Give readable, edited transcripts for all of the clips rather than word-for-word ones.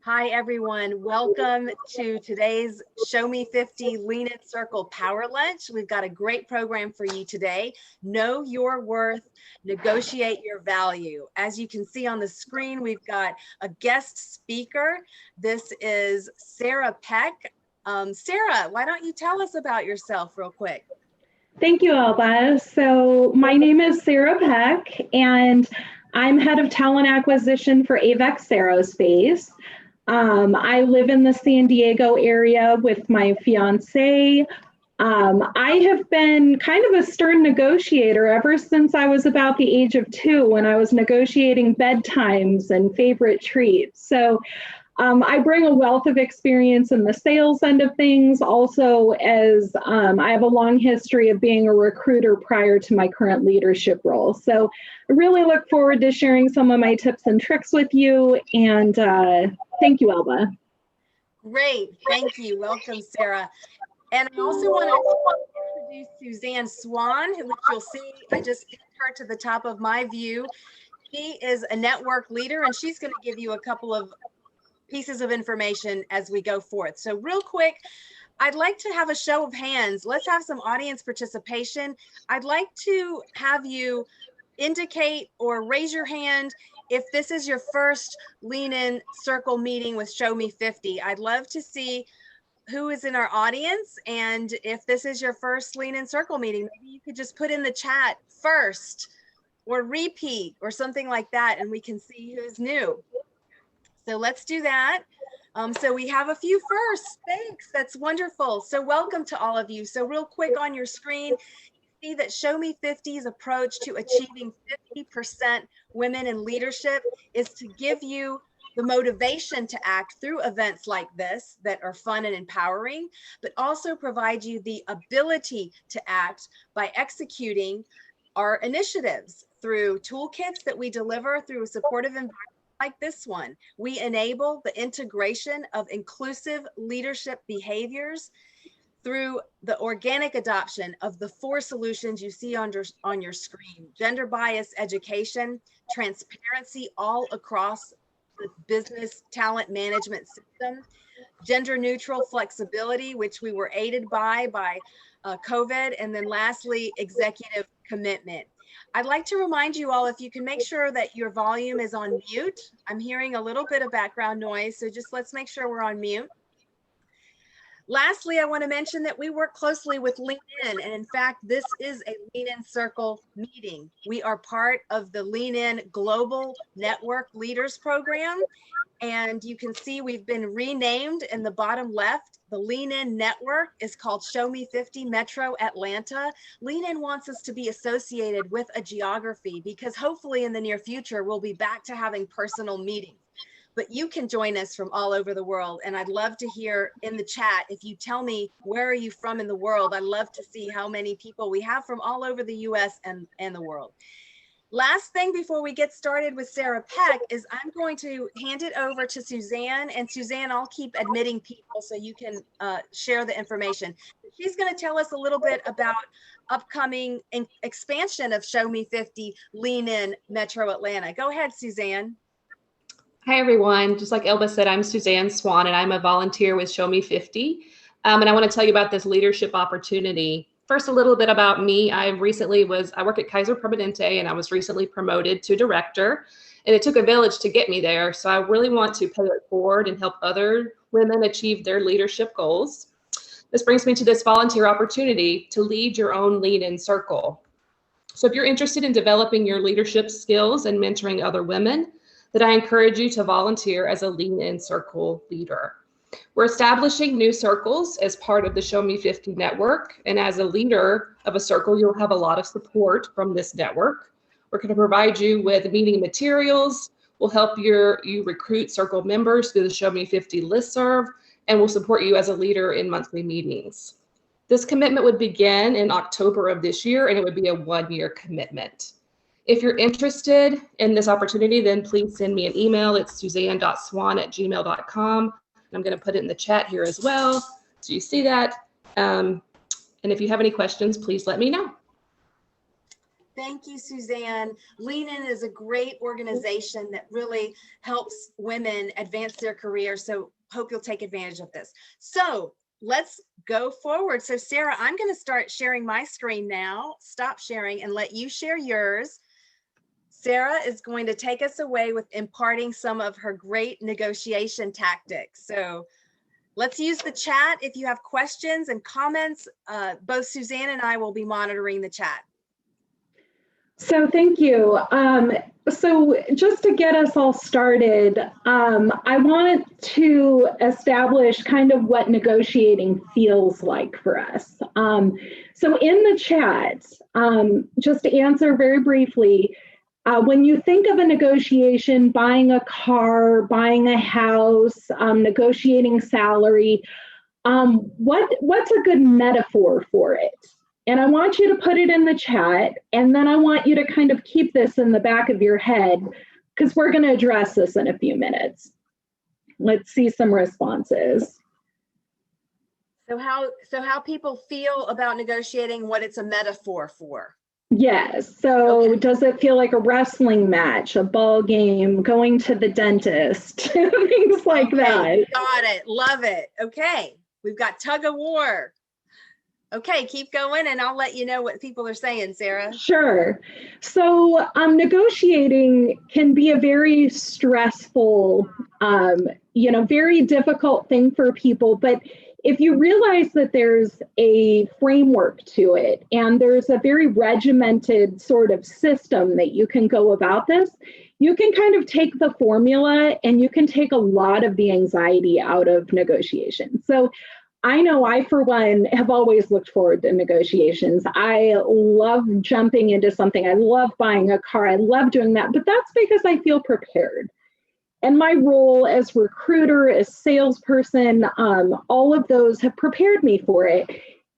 Hi, everyone. Welcome to today's ShowMe50 Lean In Circle Power Lunch. We've got a great program for you today. Know your worth, negotiate your value. As you can see on the screen, we've got a guest speaker. This is Sarah Peck. Sarah, why don't you tell us about yourself real quick? Thank you, Alba. So my name is Sarah Peck, and I'm head of talent acquisition for Avex Aerospace. I live in the San Diego area with my fiance. I have been kind of a stern negotiator ever since I was about the age of 2 when I was negotiating bedtimes and favorite treats. So I bring a wealth of experience in the sales end of things, also as I have a long history of being a recruiter prior to my current leadership role. So I really look forward to sharing some of my tips and tricks with you. And thank you, Alba. Great. Thank you. Welcome, Sarah. And I also want to introduce Suzanne Swan, which you'll see, I just pinned her to the top of my view. She is a network leader, and she's going to give you a couple of pieces of information as we go forth. So real quick, I'd like to have a show of hands. Let's have some audience participation. I'd like to have you indicate or raise your hand if this is your first Lean In Circle meeting with ShowMe50. I'd love to see who is in our audience, and if this is your first Lean In Circle meeting, maybe you could just put in the chat first or repeat or something like that, and we can see who's new. So let's do that. So we have a few firsts. Thanks. That's wonderful. So welcome to all of you. So real quick on your screen, you see that ShowMe50's approach to achieving 50% women in leadership is to give you the motivation to act through events like this that are fun and empowering, but also provide you the ability to act by executing our initiatives through toolkits that we deliver through a supportive environment like this one. We enable the integration of inclusive leadership behaviors through the organic adoption of the 4 solutions you see on your screen: gender bias education, transparency all across the business talent management system, gender neutral flexibility, which we were aided by COVID, and then lastly, executive commitment. I'd like to remind you all, if you can make sure that your volume is on mute. I'm hearing a little bit of background noise, so just let's make sure we're on mute. Lastly, I want to mention that we work closely with Lean In, and in fact, this is a Lean In Circle meeting. We are part of the Lean In Global Network Leaders Program, and you can see we've been renamed in the bottom left. The Lean In Network is called ShowMe50 Metro Atlanta. Lean In wants us to be associated with a geography because hopefully in the near future, we'll be back to having personal meetings. But you can join us from all over the world. And I'd love to hear in the chat, if you tell me, where are you from in the world? I'd love to see how many people we have from all over the US and the world. Last thing before we get started with Sarah Peck is I'm going to hand it over to Suzanne, and Suzanne, I'll keep admitting people so you can share the information. She's going to tell us a little bit about upcoming expansion of ShowMe50 Lean In Metro Atlanta. Go ahead, Suzanne. Hi, everyone. Just like Elba said, I'm Suzanne Swan, and I'm a volunteer with ShowMe50. And I want to tell you about this leadership opportunity. First, a little bit about me. I work at Kaiser Permanente, and I was recently promoted to director, and it took a village to get me there. So I really want to pay it forward and help other women achieve their leadership goals. This brings me to this volunteer opportunity to lead your own Lean In Circle. So if you're interested in developing your leadership skills and mentoring other women, then I encourage you to volunteer as a Lean In Circle leader. We're establishing new circles as part of the ShowMe50 network. And as a leader of a circle, you'll have a lot of support from this network. We're going to provide you with meeting materials. We'll help you recruit circle members through the ShowMe50 listserv, and we'll support you as a leader in monthly meetings. This commitment would begin in October of this year, and it would be a 1-year commitment. If you're interested in this opportunity, then please send me an email. It's suzanne.swan@gmail.com. I'm going to put it in the chat here as well, so you see that. And if you have any questions, please let me know. Thank you, Suzanne. Lean In is a great organization that really helps women advance their career. So hope you'll take advantage of this. So let's go forward. So Sarah, I'm going to start sharing my screen now. Stop sharing and let you share yours. Sarah is going to take us away with imparting some of her great negotiation tactics. So let's use the chat. If you have questions and comments, both Suzanne and I will be monitoring the chat. So thank you. So just to get us all started, I want to establish kind of what negotiating feels like for us. So in the chat, just to answer very briefly, when you think of a negotiation, buying a car, buying a house, negotiating salary, what's a good metaphor for it? And I want you to put it in the chat, and then I want you to kind of keep this in the back of your head, because we're going to address this in a few minutes. Let's see some responses. So how people feel about negotiating, what it's a metaphor for. Yes. So okay. Does it feel like a wrestling match, a ball game, going to the dentist, things like that? Got it. Love it. Okay. We've got tug of war. Okay, keep going and I'll let you know what people are saying, Sarah. Sure. So negotiating can be a very stressful, very difficult thing for people. But if you realize that there's a framework to it and there's a very regimented sort of system that you can go about this, you can kind of take the formula and you can take a lot of the anxiety out of negotiation. So I know I, for one, have always looked forward to negotiations. I love jumping into something. I love buying a car. I love doing that, but that's because I feel prepared. And my role as recruiter, as salesperson, all of those have prepared me for it.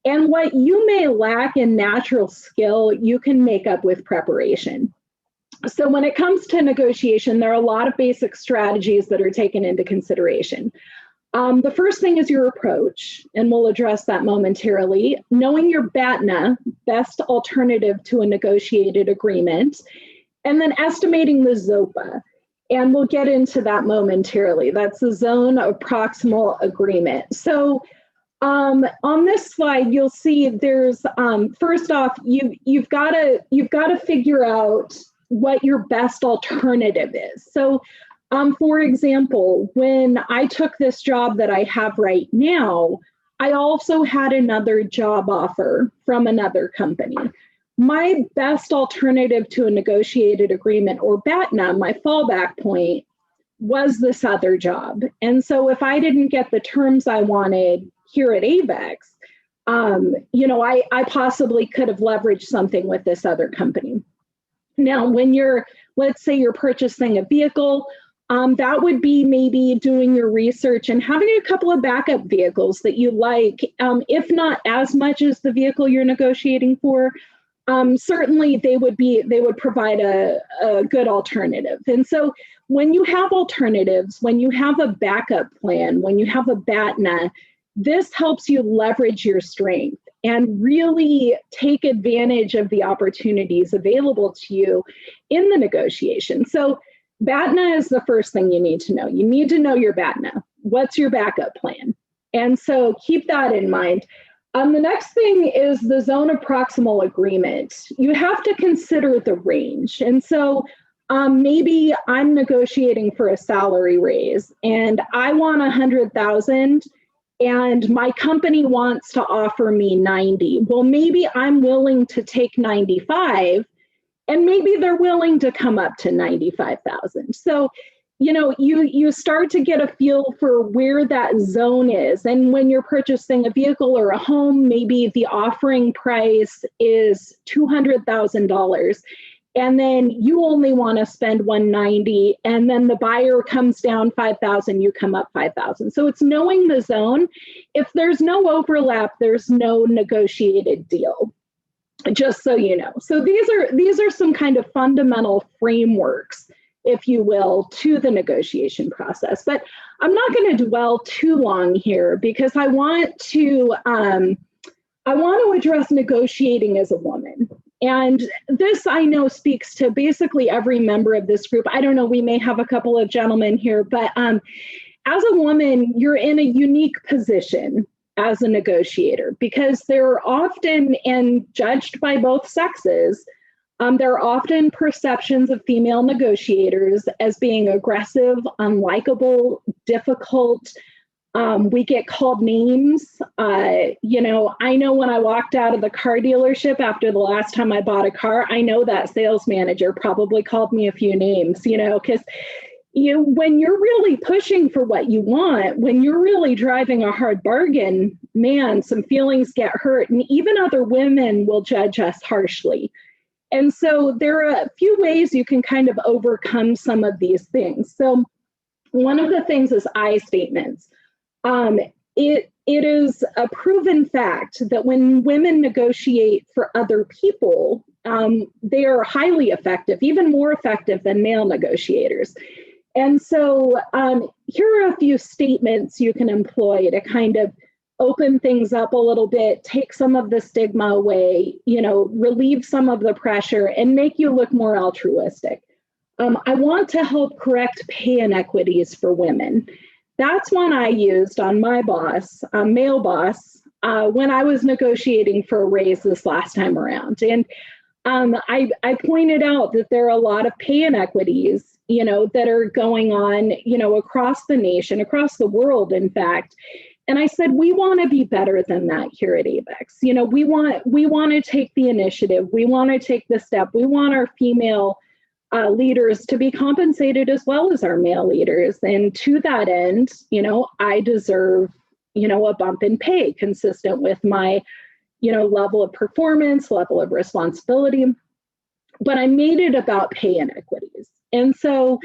And what you may lack in natural skill, you can make up with preparation. So when it comes to negotiation, there are a lot of basic strategies that are taken into consideration. The first thing is your approach, and we'll address that momentarily. Knowing your BATNA, best alternative to a negotiated agreement, and then estimating the ZOPA. And we'll get into that momentarily. That's the zone of proximal agreement. So on this slide, you'll see there's, first off, you've got to figure out what your best alternative is. So for example, when I took this job that I have right now, I also had another job offer from another company. My best alternative to a negotiated agreement, or BATNA, my fallback point, was this other job. And so if I didn't get the terms I wanted here at AVEX, I possibly could have leveraged something with this other company. Now, when let's say you're purchasing a vehicle, that would be maybe doing your research and having a couple of backup vehicles that you like, if not as much as the vehicle you're negotiating for. Certainly they would provide a good alternative. And so when you have alternatives, when you have a backup plan, when you have a BATNA, this helps you leverage your strength and really take advantage of the opportunities available to you in the negotiation. So BATNA is the first thing you need to know. You need to know your BATNA. What's your backup plan? And so keep that in mind. The next thing is the zone of proximal agreement. You have to consider the range. And so maybe I'm negotiating for a salary raise and I want 100,000 and my company wants to offer me 90. Well, maybe I'm willing to take 95 and maybe they're willing to come up to 95,000. So, you start to get a feel for where that zone is. And when you're purchasing a vehicle or a home, maybe the offering price is $200,000. And then you only want to spend 190, and then the buyer comes down 5,000, you come up 5,000. So it's knowing the zone. If there's no overlap, there's no negotiated deal. Just so you know. So these are some kind of fundamental frameworks, if you will, to the negotiation process. But I'm not going to dwell too long here because I want to address negotiating as a woman. And this, I know, speaks to basically every member of this group. I don't know, we may have a couple of gentlemen here, but as a woman, you're in a unique position as a negotiator because they're often, and judged by both sexes, there are often perceptions of female negotiators as being aggressive, unlikable, difficult. We get called names. You know, I know when I walked out of the car dealership after the last time I bought a car, I know that sales manager probably called me a few names, you know, because when you're really pushing for what you want, when you're really driving a hard bargain, man, some feelings get hurt, and even other women will judge us harshly. And so there are a few ways you can kind of overcome some of these things. So one of the things is I statements. It is a proven fact that when women negotiate for other people, they are highly effective, even more effective than male negotiators. And so here are a few statements you can employ to kind of open things up a little bit, take some of the stigma away, you know, relieve some of the pressure, and make you look more altruistic. I want to help correct pay inequities for women. That's one I used on my boss, male boss, when I was negotiating for a raise this last time around. And I pointed out that there are a lot of pay inequities, you know, that are going on, you know, across the nation, across the world, in fact. And I said, we want to be better than that here at AVEX. You know, we want to take the initiative. We want to take the step. We want our female leaders to be compensated as well as our male leaders. And to that end, you know, I deserve, you know, a bump in pay consistent with my, you know, level of performance, level of responsibility. But I made it about pay inequities. And so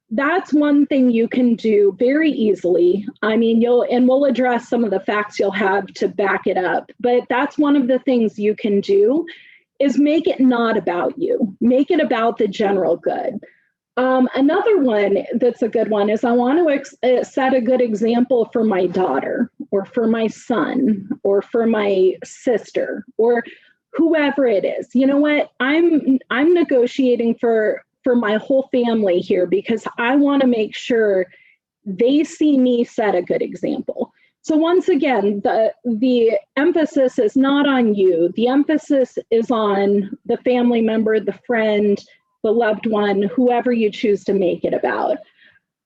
that's one thing you can do very easily. I mean, we'll address some of the facts you'll have to back it up, but that's one of the things you can do is make it not about you, make it about the general good. Another one that's a good one is I want to set a good example for my daughter or for my son or for my sister or whoever it is. You know what? I'm negotiating for my whole family here because I want to make sure they see me set a good example. So once again, the emphasis is not on you. The emphasis is on the family member, the friend, the loved one, whoever you choose to make it about.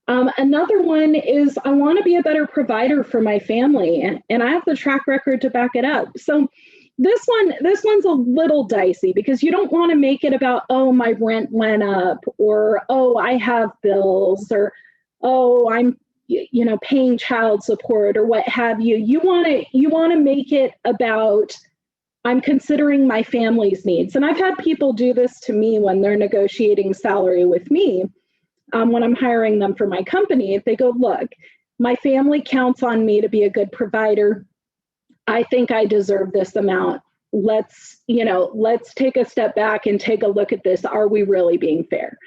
Another one is I want to be a better provider for my family, and I have the track record to back it up. So this one's a little dicey because you don't want to make it about, oh, my rent went up, or, oh, I have bills, or, oh, I'm, you know, paying child support or what have you. You want to make it about, I'm considering my family's needs. And I've had people do this to me when they're negotiating salary with me, when I'm hiring them for my company. If they go, look, my family counts on me to be a good provider. I think I deserve this amount. Let's take a step back and take a look at this. Are we really being fair?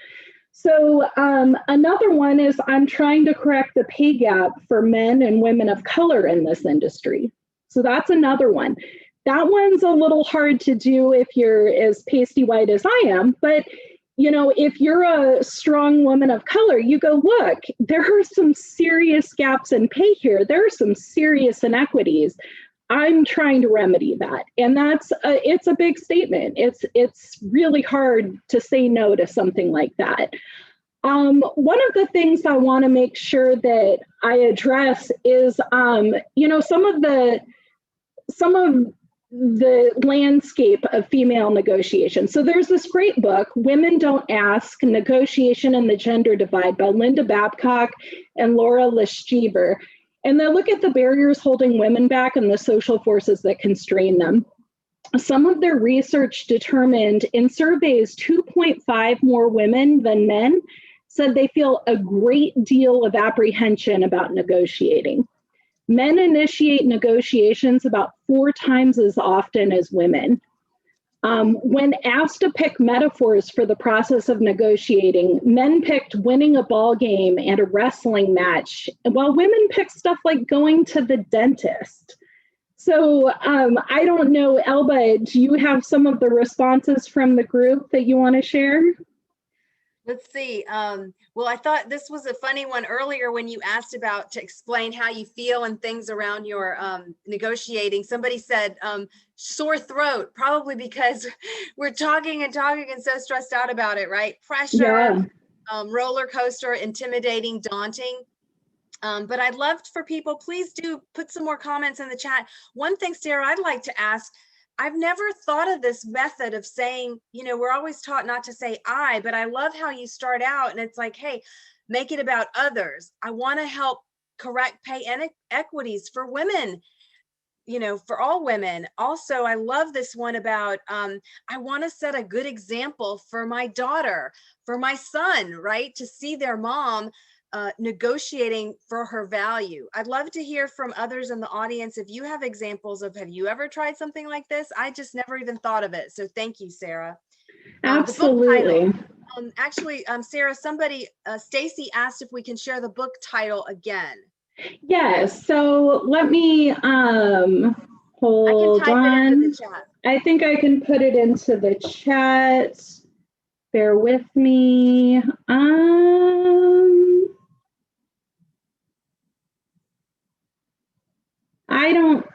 So another one is I'm trying to correct the pay gap for men and women of color in this industry. So that's another one. That one's a little hard to do if you're as pasty white as I am, but you know, if you're a strong woman of color, you go, look, there are some serious gaps in pay here. There are some serious inequities. I'm trying to remedy that. And it's a big statement. It's really hard to say no to something like that. One of the things I want to make sure that I address is, you know, some of the landscape of female negotiation. So there's this great book, Women Don't Ask, Negotiation and the Gender Divide by Linda Babcock and Laura Lischiever. And they look at the barriers holding women back and the social forces that constrain them. Some of their research determined in surveys 2.5 more women than men said they feel a great deal of apprehension about negotiating. Men initiate negotiations about 4 times as often as women. When asked to pick metaphors for the process of negotiating, men picked winning a ball game and a wrestling match, while women picked stuff like going to the dentist. So I don't know, Elba, do you have some of the responses from the group that you want to share? Let's see. Well, I thought this was a funny one earlier when you asked about to explain how you feel and things around your negotiating. Somebody said sore throat, probably because we're talking and so stressed out about it, right? Pressure, Yeah. roller coaster, intimidating, daunting. But I'd love for people, please do put some more comments in the chat. One thing, Sarah, I'd like to ask, I've never thought of this method of saying, you know, we're always taught not to say I, but I love how you start out and it's like, hey, make it about others. I want to help correct pay inequities for women, you know, for all women. Also, I love this one about, I want to set a good example for my daughter, for my son, right? To see their mom negotiating for her value. I'd love to hear from others in the audience if you have examples of, have you ever tried something like this? I just never even thought of it. So thank you, Sarah. Absolutely. Actually, Sarah, somebody, Stacy asked if we can share the book title again. Yes, so let me hold I can type on. it into the chat. I think I can put it into the chat. Bear with me.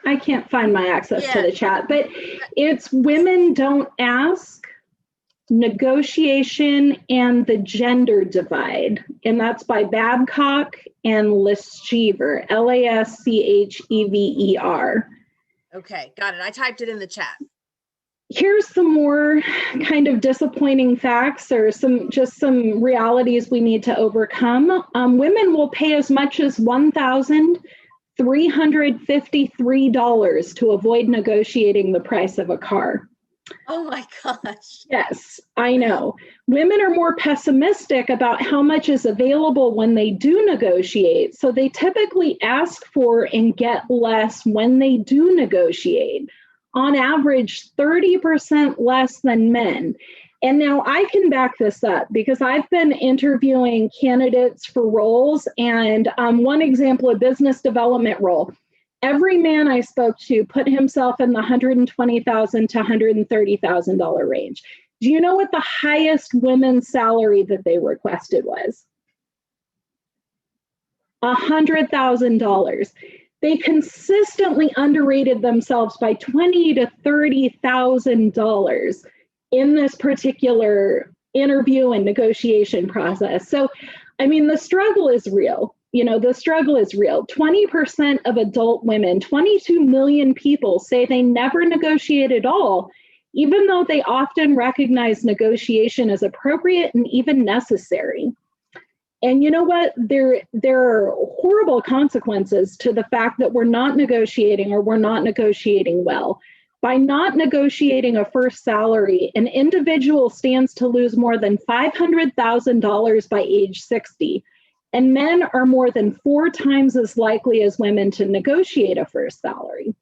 I can't find my access to the chat, but it's Women Don't Ask, Negotiation and the Gender Divide. And that's by Babcock and Laschever, Laschever. Okay, got it. I typed it in the chat. Here's some more kind of disappointing facts or some realities we need to overcome. Women will pay as much as $1,353 to avoid negotiating the price of a car. Oh my gosh. Yes, I know. Women are more pessimistic about how much is available when they do negotiate. So they typically ask for and get less when they do negotiate. On average, 30% less than men. And now I can back this up because I've been interviewing candidates for roles, and one example, a business development role. Every man I spoke to put himself in the $120,000 to $130,000 range. Do you know what the highest women's salary that they requested was? $100,000. They consistently underrated themselves by $20,000 to $30,000 in this particular interview and negotiation process. So, I mean, the struggle is real. You know, the struggle is real. 20% of adult women, 22 million people say they never negotiate at all, even though they often recognize negotiation as appropriate and even necessary. And you know what? There are horrible consequences to the fact that we're not negotiating or we're not negotiating well. By not negotiating a first salary, an individual stands to lose more than $500,000 by age 60. And men are more than 4 times as likely as women to negotiate a first salary.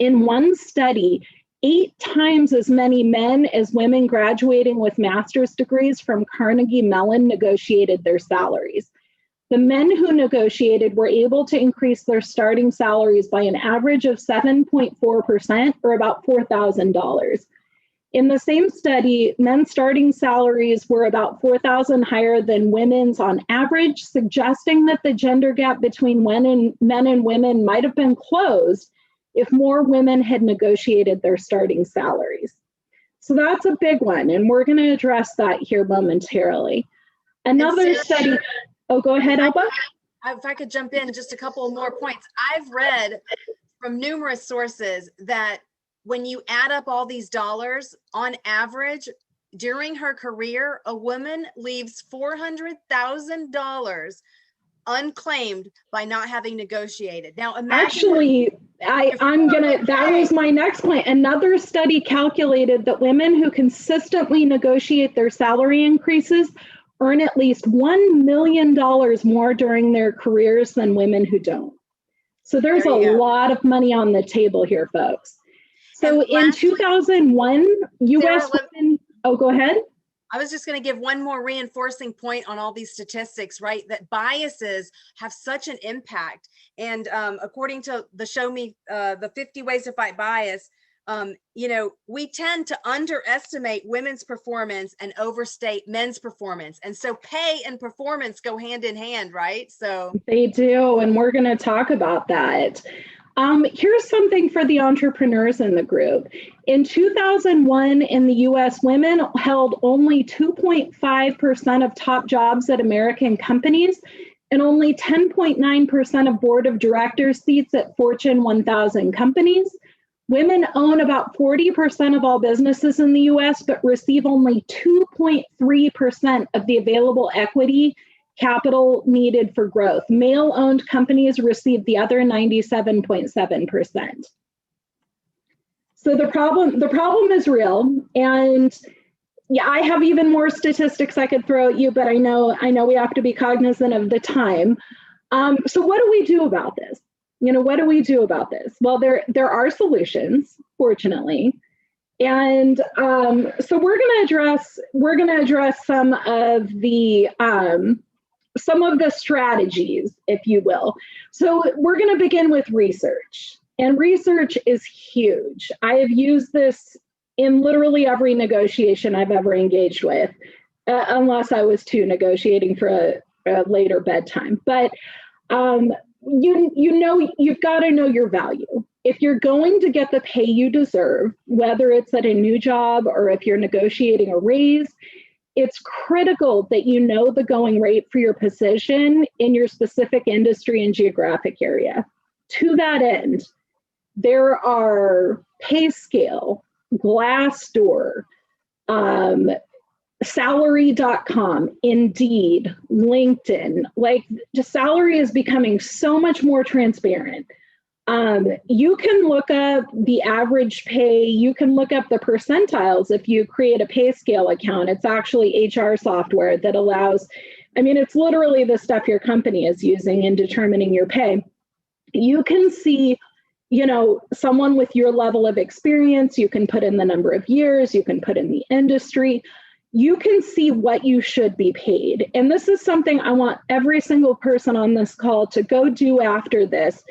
In one study, 8 times as many men as women graduating with master's degrees from Carnegie Mellon negotiated their salaries. The men who negotiated were able to increase their starting salaries by an average of 7.4%, or about $4,000. In the same study, men's starting salaries were about $4,000 higher than women's on average, suggesting that the gender gap between men and women might have been closed if more women had negotiated their starting salaries. So that's a big one, and we're going to address that here momentarily. Another study, oh, go ahead, Elba. If I could jump in just a couple more points. I've read from numerous sources that when you add up all these dollars, on average, during her career, a woman leaves $400,000 unclaimed by not having negotiated. Now, imagine. Actually, that was my next point. Another study calculated that women who consistently negotiate their salary increases earn at least $1 million more during their careers than women who don't. So there's a lot of money on the table here, folks. So in 2001, US women, oh, go ahead. I was just going to give one more reinforcing point on all these statistics, right? That biases have such an impact. And according to the the 50 Ways to Fight Bias, you know, we tend to underestimate women's performance and overstate men's performance. And so pay and performance go hand in hand, right? So they do. And we're going to talk about that. Here's something for the entrepreneurs in the group. In 2001, in the US, women held only 2.5% of top jobs at American companies and only 10.9% of board of directors seats at Fortune 1000 companies. Women own about 40% of all businesses in the US, but receive only 2.3% of the available equity capital needed for growth. Male-owned companies receive the other 97.7%. So the problem is real. And yeah, I have even more statistics I could throw at you, but I know we have to be cognizant of the time. So what do we do about this? You know, what do we do about this? Well, there are solutions, fortunately. And so we're going to address some of the strategies, if you will. So we're going to begin with research, and research is huge. I have used this in literally every negotiation I've ever engaged with, unless I was negotiating for a later bedtime. But you've got to know your value. If you're going to get the pay you deserve, whether it's at a new job or if you're negotiating a raise, it's critical that you know the going rate for your position in your specific industry and geographic area. To that end, there are PayScale, Glassdoor, salary.com, Indeed, LinkedIn. Like, the salary is becoming so much more transparent. You can look up the average pay. You can look up the percentiles if you create a PayScale account. It's actually HR software that allows, I mean, it's literally the stuff your company is using in determining your pay. You can see, you know, someone with your level of experience. You can put in the number of years. You can put in the industry. You can see what you should be paid. And this is something I want every single person on this call to go do after this,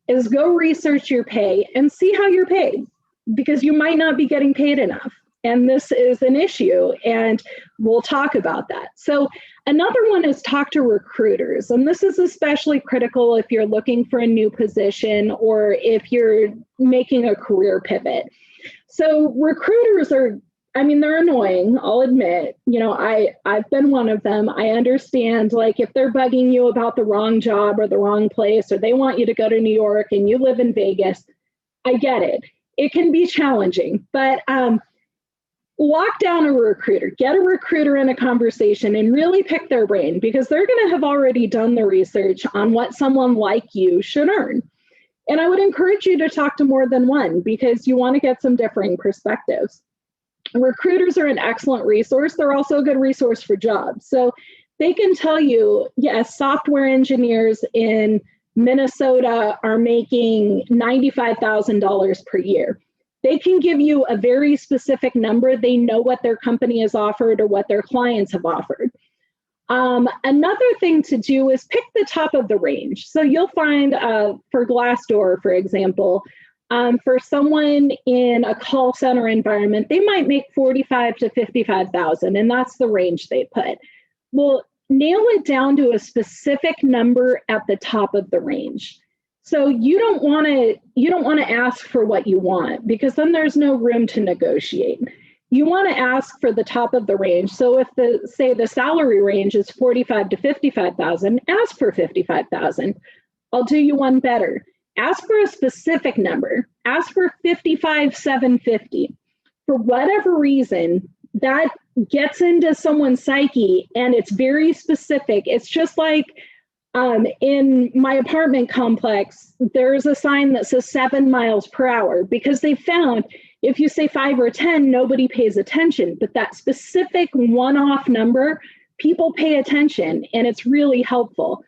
is go research your pay and see how you're paid, because you might not be getting paid enough. And this is an issue, and we'll talk about that. So another one is talk to recruiters. And this is especially critical if you're looking for a new position or if you're making a career pivot. So recruiters are, I mean, they're annoying, I'll admit. You know, I've been one of them. I understand, like, if they're bugging you about the wrong job or the wrong place, or they want you to go to New York and you live in Vegas, I get it. It can be challenging, but lock down a recruiter, get a recruiter in a conversation and really pick their brain, because they're going to have already done the research on what someone like you should earn. And I would encourage you to talk to more than one, because you want to get some differing perspectives. Recruiters are an excellent resource. They're also a good resource for jobs. So they can tell you, yes, software engineers in Minnesota are making $95,000 per year. They can give you a very specific number. They know what their company has offered or what their clients have offered. Another thing to do is pick the top of the range. So you'll find for Glassdoor, for example, for someone in a call center environment, they might make $45,000 to $55,000, and that's the range they put. Well, nail it down to a specific number at the top of the range. So you don't want to ask for what you want, because then there's no room to negotiate. You want to ask for the top of the range. So if the salary range is $45,000 to $55,000, ask for $55,000. I'll do you one better. Ask for a specific number. Ask for $55,750. For whatever reason, that gets into someone's psyche, and it's very specific. It's just like in my apartment complex, there's a sign that says 7 miles per hour, because they found if you say 5 or 10, nobody pays attention. But that specific one-off number, people pay attention, and it's really helpful.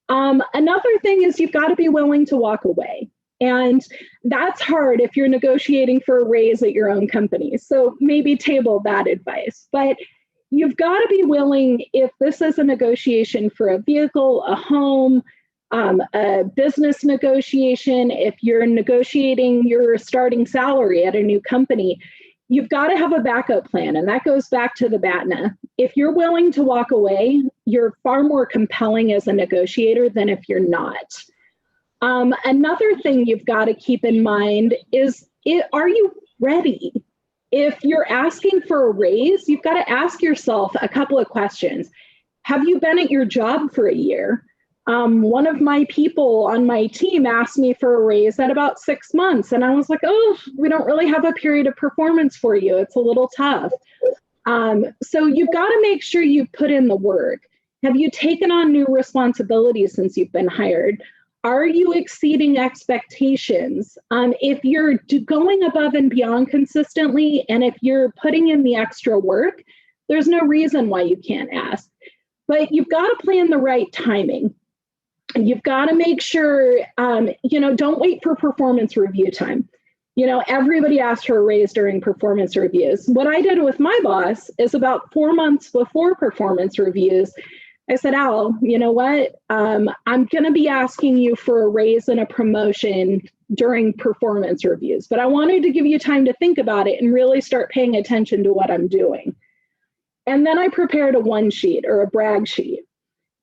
Another thing is you've got to be willing to walk away. And that's hard if you're negotiating for a raise at your own company. So maybe table that advice. But you've got to be willing, if this is a negotiation for a vehicle, a home, a business negotiation, if you're negotiating your starting salary at a new company, you've got to have a backup plan. And that goes back to the BATNA. If you're willing to walk away, you're far more compelling as a negotiator than if you're not. Another thing you've got to keep in mind is, are you ready? If you're asking for a raise, you've got to ask yourself a couple of questions. Have you been at your job for a year? One of my people on my team asked me for a raise at about 6 months. And I was like, oh, we don't really have a period of performance for you. It's a little tough. So you've got to make sure you put in the work. Have you taken on new responsibilities since you've been hired? Are you exceeding expectations? If you're going above and beyond consistently, and if you're putting in the extra work, there's no reason why you can't ask. But you've got to plan the right timing. You've got to make sure, don't wait for performance review time. Everybody asks for a raise during performance reviews. What I did with my boss is about 4 months before performance reviews, I said, Al, you know what? I'm going to be asking you for a raise and a promotion during performance reviews, but I wanted to give you time to think about it and really start paying attention to what I'm doing. And then I prepared a one sheet or a brag sheet.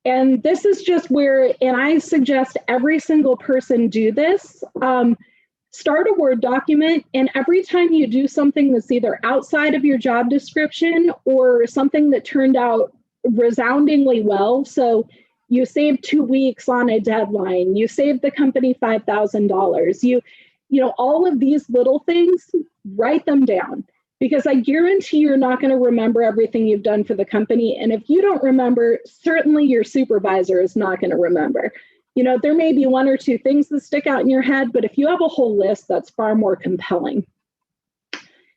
And this is just where, and I suggest every single person do this, start a Word document, and every time you do something that's either outside of your job description or something that turned out resoundingly well, so you saved 2 weeks on a deadline, you saved the company $5,000, all of these little things, write them down. Because I guarantee you're not going to remember everything you've done for the company. And if you don't remember, certainly your supervisor is not going to remember. There may be 1 or 2 things that stick out in your head, but if you have a whole list, that's far more compelling.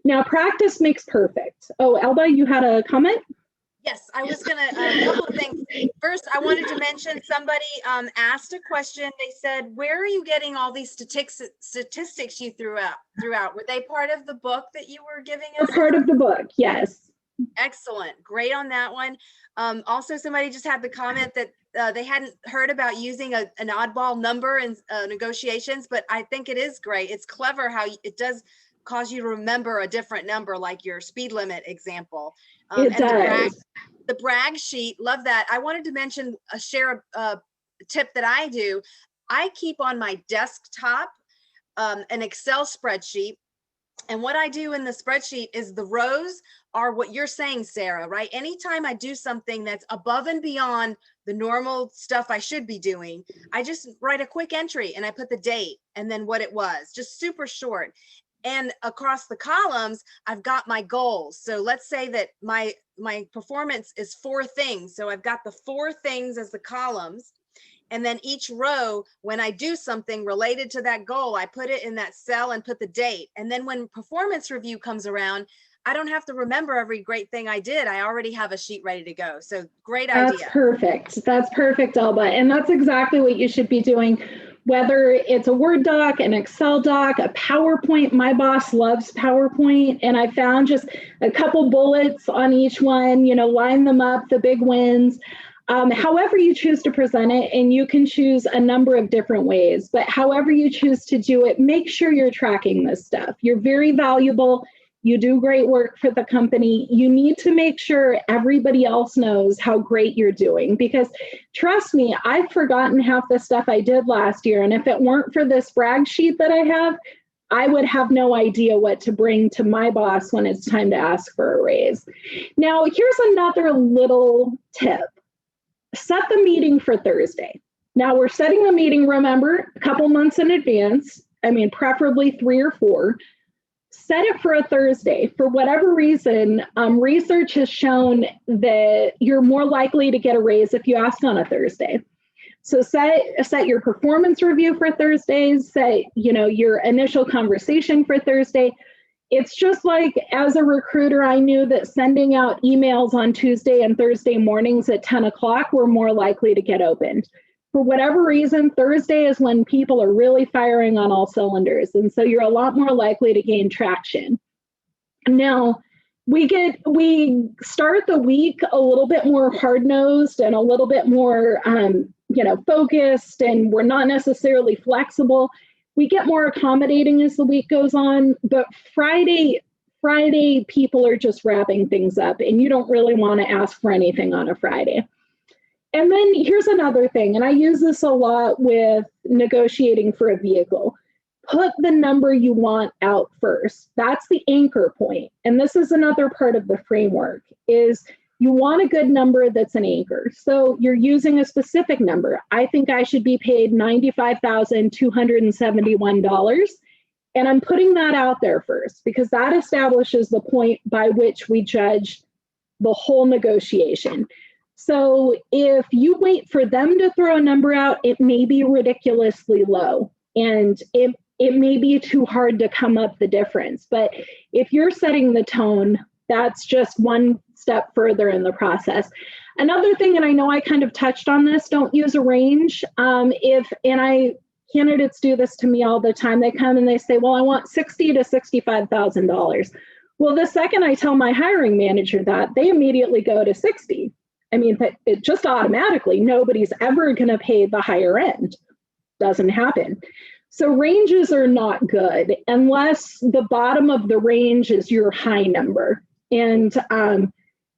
Now, practice makes perfect. Oh, Elba, you had a comment? Yes, I was going to, a couple of things. First, I wanted to mention somebody asked a question. They said, where are you getting all these statistics you threw out? Were they part of the book that you were giving us? Part of the book, yes. Excellent. Great on that one. Also, somebody just had the comment that they hadn't heard about using an oddball number in negotiations, but I think it is great. It's clever how it does cause you to remember a different number, like your speed limit example. It does. The brag sheet, love that. I wanted to mention, share a tip that I do. I keep on my desktop an Excel spreadsheet. And what I do in the spreadsheet is the rows are what you're saying, Sarah, right? Anytime I do something that's above and beyond the normal stuff I should be doing, I just write a quick entry and I put the date and then what it was, just super short. And across the columns, I've got my goals. So let's say that my performance is 4 things. So I've got the 4 things as the columns. And then each row, when I do something related to that goal, I put it in that cell and put the date. And then when performance review comes around, I don't have to remember every great thing I did. I already have a sheet ready to go. So great idea. That's perfect. That's perfect, Elba. And that's exactly what you should be doing. Whether it's a Word doc, an Excel doc, a PowerPoint. My boss loves PowerPoint, and I found just a couple bullets on each one, line them up, the big wins. However you choose to present it, and you can choose a number of different ways, but however you choose to do it, make sure you're tracking this stuff. You're very valuable. You do great work for the company. You need to make sure everybody else knows how great you're doing, because trust me, I've forgotten half the stuff I did last year. And if it weren't for this brag sheet that I have, I would have no idea what to bring to my boss when it's time to ask for a raise. Now, here's another little tip. Set the meeting for Thursday. Now, we're setting the meeting, remember, a couple months in advance. Preferably 3 or 4. Set it for a Thursday. For whatever reason, research has shown that you're more likely to get a raise if you ask on a Thursday. So set your performance review for Thursdays, set your initial conversation for Thursday. It's just like, as a recruiter, I knew that sending out emails on Tuesday and Thursday mornings at 10 o'clock were more likely to get opened. For whatever reason, Thursday is when people are really firing on all cylinders. And so you're a lot more likely to gain traction. Now, we start the week a little bit more hard-nosed and a little bit more focused, and we're not necessarily flexible. We get more accommodating as the week goes on, but Friday people are just wrapping things up, and you don't really want to ask for anything on a Friday. And then here's another thing, and I use this a lot with negotiating for a vehicle. Put the number you want out first. That's the anchor point. And this is another part of the framework, is you want a good number that's an anchor. So you're using a specific number. I think I should be paid $95,271. And I'm putting that out there first, because that establishes the point by which we judge the whole negotiation. So if you wait for them to throw a number out, it may be ridiculously low, and it may be too hard to come up the difference. But if you're setting the tone, that's just one step further in the process. Another thing, and I know I kind of touched on this, don't use a range. Candidates do this to me all the time. They come and they say, well, I want $60,000 to $65,000. Well, the second I tell my hiring manager that, they immediately go to 60. I mean, it just automatically, nobody's ever going to pay the higher end. Doesn't happen. So ranges are not good unless the bottom of the range is your high number. And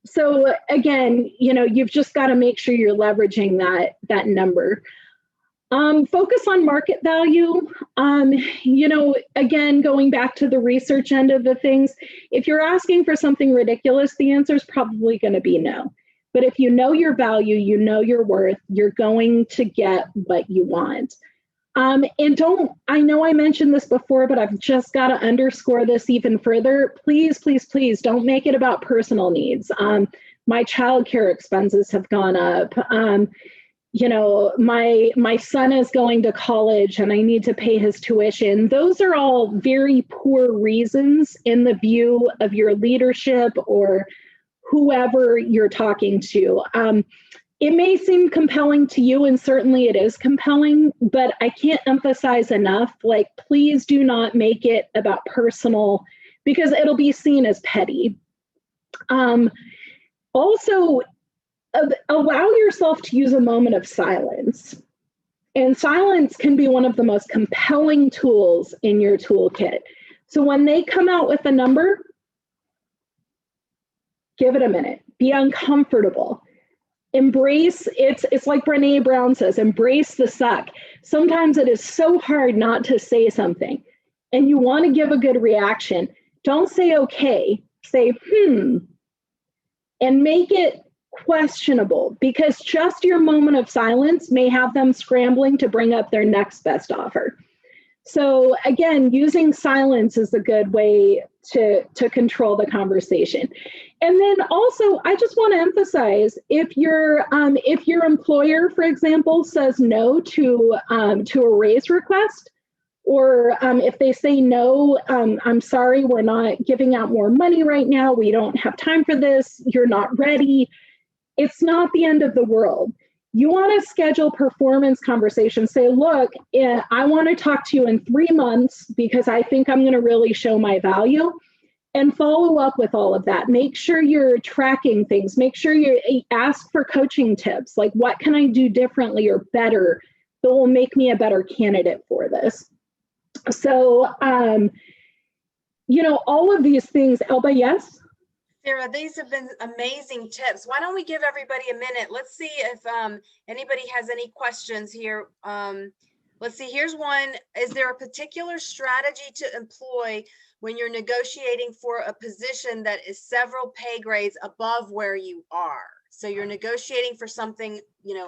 so again, you've just got to make sure you're leveraging that number. Focus on market value. Again, going back to the research end of the things, if you're asking for something ridiculous, the answer is probably going to be no. But if you know your value, you know your worth, you're going to get what you want. I know I mentioned this before, but I've just got to underscore this even further. Please, please, please don't make it about personal needs. My childcare expenses have gone up. My son is going to college and I need to pay his tuition. Those are all very poor reasons in the view of your leadership or whoever you're talking to. It may seem compelling to you, and certainly it is compelling, but I can't emphasize enough, please do not make it about personal, because it'll be seen as petty. Also, allow yourself to use a moment of silence. And silence can be one of the most compelling tools in your toolkit. So when they come out with a number, give it a minute, be uncomfortable. Embrace, it's like Brene Brown says, embrace the suck. Sometimes it is so hard not to say something and you want to give a good reaction. Don't say okay, say and make it questionable, because just your moment of silence may have them scrambling to bring up their next best offer. So again, using silence is a good way to control the conversation. And then also, I just want to emphasize, if your employer, for example, says no to a raise request, or if they say no, I'm sorry, we're not giving out more money right now, we don't have time for this, you're not ready, it's not the end of the world. You want to schedule performance conversations. Say, look, I want to talk to you in 3 months because I think I'm going to really show my value, and follow up with all of that. Make sure you're tracking things. Make sure you ask for coaching tips. Like, what can I do differently or better that will make me a better candidate for this? So, all of these things. Elba, yes? Sarah, these have been amazing tips. Why don't we give everybody a minute? Let's see if anybody has any questions here. Let's see, here's one. Is there a particular strategy to employ when you're negotiating for a position that is several pay grades above where you are? So you're negotiating for something,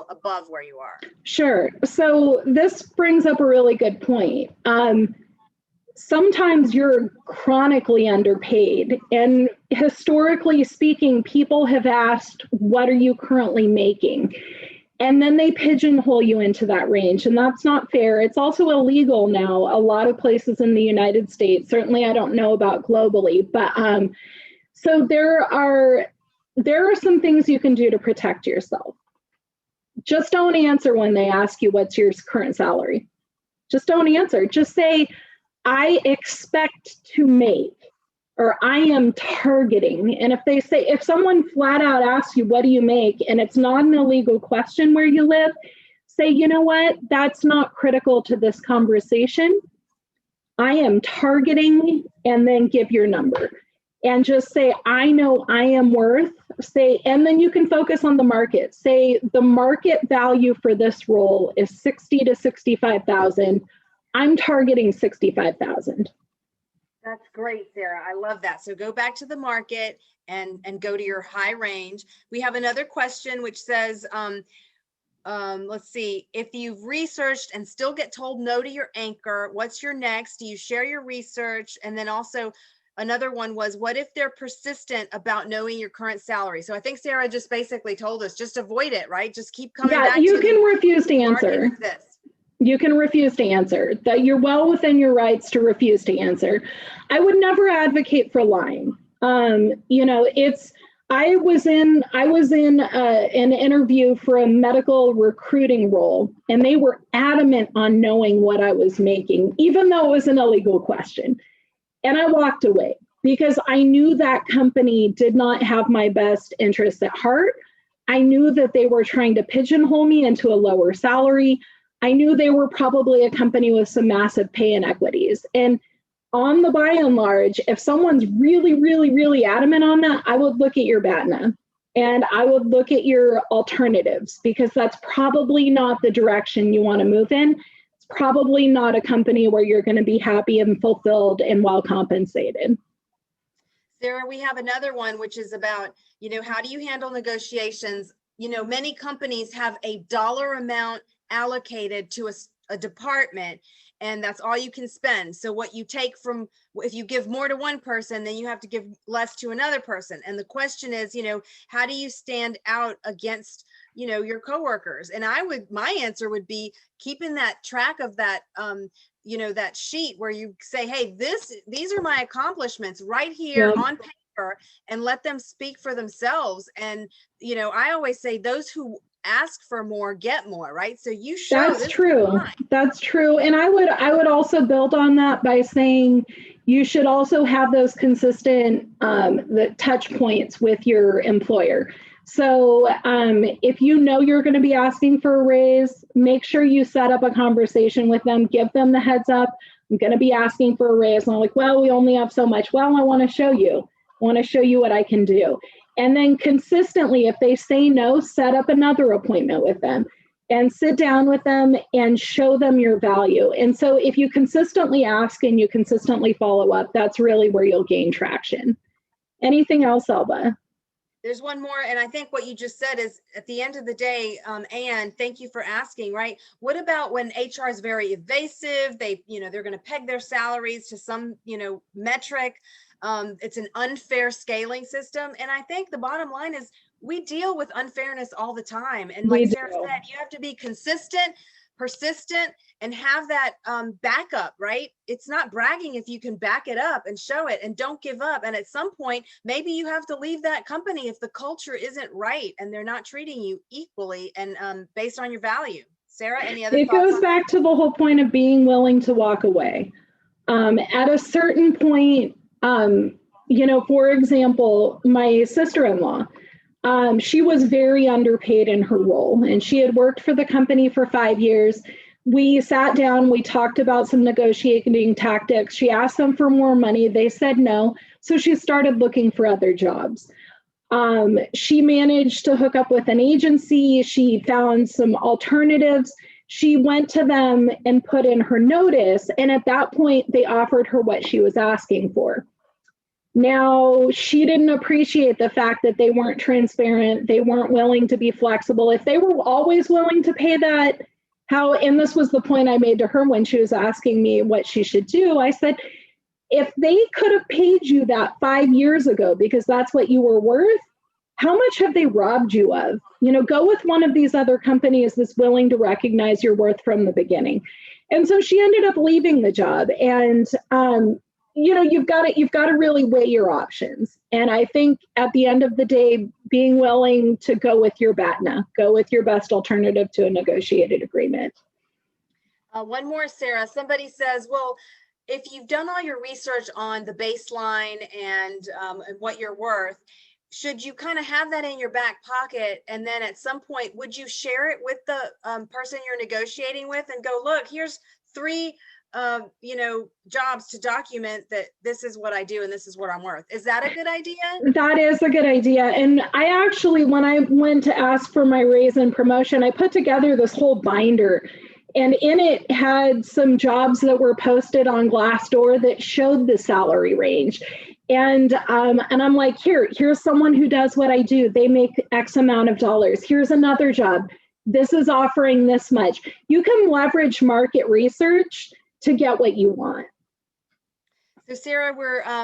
above where you are. Sure. So this brings up a really good point. Sometimes you're chronically underpaid, and historically speaking, people have asked, what are you currently making? And then they pigeonhole you into that range, and that's not fair. It's also illegal now. A lot of places in the United States, certainly I don't know about globally, but so there are some things you can do to protect yourself. Just don't answer when they ask you what's your current salary. Just don't answer. Just say, I expect to make, or I am targeting. And if someone flat out asks you, what do you make? And it's not an illegal question where you live, say, you know what, that's not critical to this conversation. I am targeting, and then give your number. And just say, I know I am worth, and then you can focus on the market. Say the market value for this role is 60 to 65,000. I'm targeting 65,000. That's great, Sarah. I love that. So go back to the market and go to your high range. We have another question which says, let's see, if you've researched and still get told no to your anchor, what's your next? Do you share your research? And then also another one was, what if they're persistent about knowing your current salary? So I think Sarah just basically told us, just avoid it, right? Just keep coming back. You can refuse to answer. You can refuse to answer. That you're well within your rights to refuse to answer. I would never advocate for lying. You know, I was in an interview for a medical recruiting role, and they were adamant on knowing what I was making, even though it was an illegal question. And I walked away because I knew that company did not have my best interests at heart. I knew that they were trying to pigeonhole me into a lower salary. I knew they were probably a company with some massive pay inequities. And on the by and large, if someone's really, really, really adamant on that, I would look at your BATNA and I would look at your alternatives, because that's probably not the direction you want to move in. It's probably not a company where you're going to be happy and fulfilled and well compensated. Sarah, we have another one, which is about, you know, how do you handle negotiations? You know, many companies have a dollar amount allocated to a department, and that's all you can spend. So what you take from, if you give more to one person, then you have to give less to another person. And the question is, you know, how do you stand out against, you know, your coworkers? And my answer would be keeping that track of that, you know, that sheet where you say, hey, these are my accomplishments right here on paper, and let them speak for themselves. And, you know, I always say those who ask for more get more, right? So you show. That's true. That's true. And I would also build on that by saying you should also have those consistent the touch points with your employer. So if you know you're going to be asking for a raise, make sure you set up a conversation with them, give them the heads up. I'm going to be asking for a raise. And I'm like, well, we only have so much. Well, I want to show you. I want to show you what I can do. And then consistently, if they say no, set up another appointment with them and sit down with them and show them your value. And so if you consistently ask and you consistently follow up, that's really where you'll gain traction. Anything else, Elba? There's one more, and I think what you just said is, at the end of the day, Anne, thank you for asking, right? What about when HR is very evasive? They, you know, they're going to peg their salaries to some, you know, metric. It's an unfair scaling system. And I think the bottom line is we deal with unfairness all the time. And like Sarah said, you have to be consistent, persistent, and have that backup, right? It's not bragging if you can back it up and show it, and don't give up. And at some point, maybe you have to leave that company if the culture isn't right and they're not treating you equally and based on your value. Sarah, any other thoughts? It goes back to the whole point of being willing to walk away. At a certain point, you know, for example, my sister-in-law, she was very underpaid in her role, and she had worked for the company for 5 years. We sat down, we talked about some negotiating tactics. She asked them for more money. They said no. So she started looking for other jobs. She managed to hook up with an agency. She found some alternatives. She went to them and put in her notice. And at that point, they offered her what she was asking for. Now, she didn't appreciate the fact that they weren't transparent. They weren't willing to be flexible. If they were always willing to pay that, and this was the point I made to her when she was asking me what she should do, I said, if they could have paid you that 5 years ago because that's what you were worth, how much have they robbed you of? You know, go with one of these other companies that's willing to recognize your worth from the beginning. And so she ended up leaving the job. And you know, you've got to really weigh your options. And I think at the end of the day, being willing to go with your BATNA, go with your best alternative to a negotiated agreement. One more, Sarah. Somebody says, well, if you've done all your research on the baseline and what you're worth, should you kind of have that in your back pocket, and then at some point, would you share it with the person you're negotiating with and go, look, here's 3 jobs to document that this is what I do and this is what I'm worth? Is that a good idea? That is a good idea. And I actually, when I went to ask for my raise and promotion, I put together this whole binder, and in it had some jobs that were posted on Glassdoor that showed the salary range. And I'm like, here's someone who does what I do. They make X amount of dollars. Here's another job. This is offering this much. You can leverage market research to get what you want. So Sarah,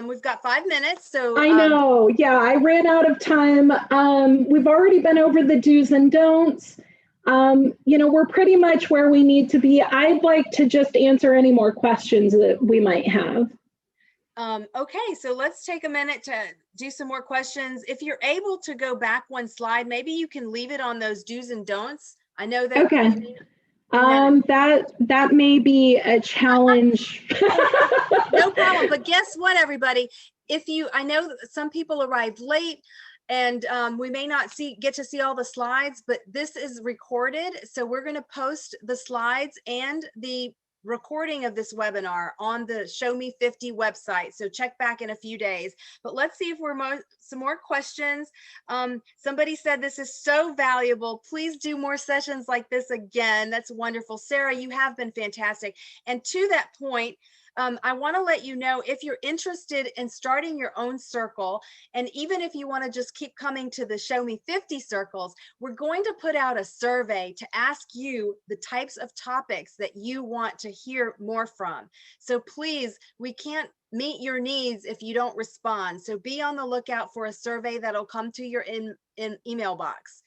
we've got 5 minutes. So I know, yeah, I ran out of time. We've already been over the do's and don'ts. We're pretty much where we need to be. I'd like to just answer any more questions that we might have. Okay, so let's take a minute to do some more questions. If you're able to go back one slide, maybe you can leave it on those do's and don'ts. I know that. Okay. That may be a challenge. No problem. But guess what, everybody? I know that some people arrived late, and we may not get to see all the slides, but this is recorded. So we're going to post the slides and the recording of this webinar on the ShowMe50 website. So check back in a few days. But let's see if some more questions. Somebody said this is so valuable. Please do more sessions like this again. That's wonderful. Sarah, you have been fantastic. And to that point, I want to let you know, if you're interested in starting your own circle, and even if you want to just keep coming to the ShowMe50 circles, we're going to put out a survey to ask you the types of topics that you want to hear more from. So please, we can't meet your needs if you don't respond. So be on the lookout for a survey that'll come to your email box.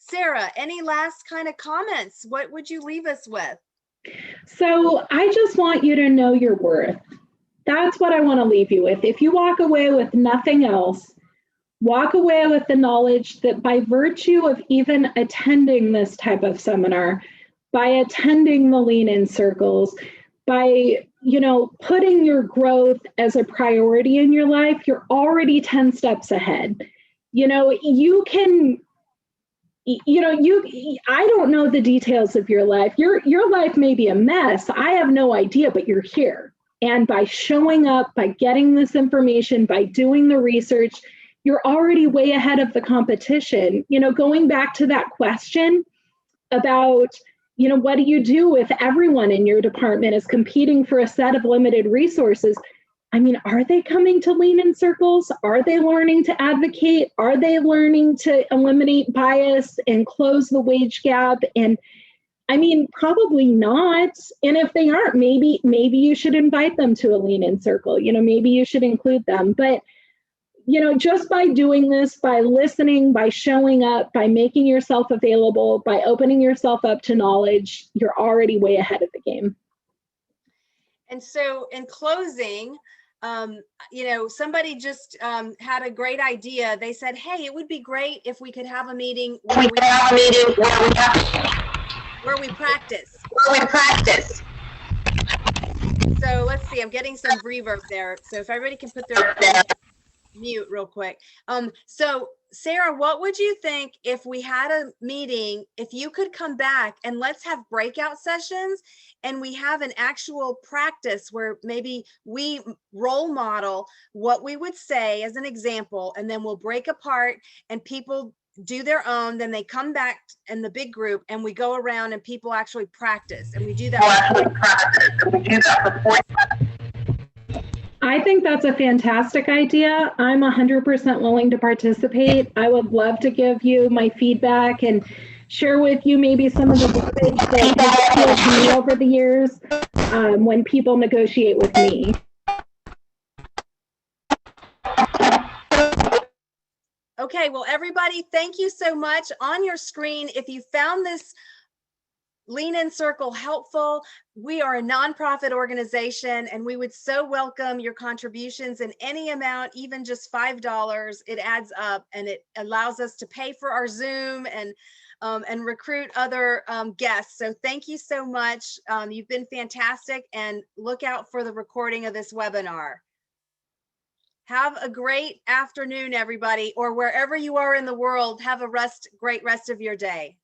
Sarah, any last kind of comments? What would you leave us with? So I just want you to know your worth. That's what I want to leave you with. If you walk away with nothing else, walk away with the knowledge that by virtue of even attending this type of seminar, by attending the Lean In circles, by putting your growth as a priority in your life, you're already 10 steps ahead. I don't know the details of your life. Your life may be a mess. I have no idea, but you're here. And by showing up, by getting this information, by doing the research, you're already way ahead of the competition. Going back to that question about, what do you do if everyone in your department is competing for a set of limited resources? I mean, are they coming to Lean In circles? Are they learning to advocate? Are they learning to eliminate bias and close the wage gap? And I mean, probably not. And if they aren't, maybe you should invite them to a Lean In circle. Maybe you should include them. But, just by doing this, by listening, by showing up, by making yourself available, by opening yourself up to knowledge, you're already way ahead of the game. And so in closing, somebody just had a great idea. They said, hey, it would be great if we could have a meeting where we practice. So let's see, I'm getting some reverb there. So if everybody can put their mute real quick. So Sarah, what would you think if we had a meeting, if you could come back and let's have breakout sessions and we have an actual practice where maybe we role model what we would say as an example, and then we'll break apart and people do their own, then they come back in the big group and we go around and people actually practice, and we do that. I think that's a fantastic idea. I'm 100% willing to participate. I would love to give you my feedback and share with you maybe some of the verbiage that has appealed to me over the years when people negotiate with me. Okay, well, everybody, thank you so much. On your screen, if you found this Lean In Circle helpful. We are a nonprofit organization, and we would so welcome your contributions in any amount, even just $5. It adds up, and it allows us to pay for our Zoom and recruit other guests. So thank you so much. You've been fantastic, and look out for the recording of this webinar. Have a great afternoon, everybody, or wherever you are in the world. Have a great rest of your day.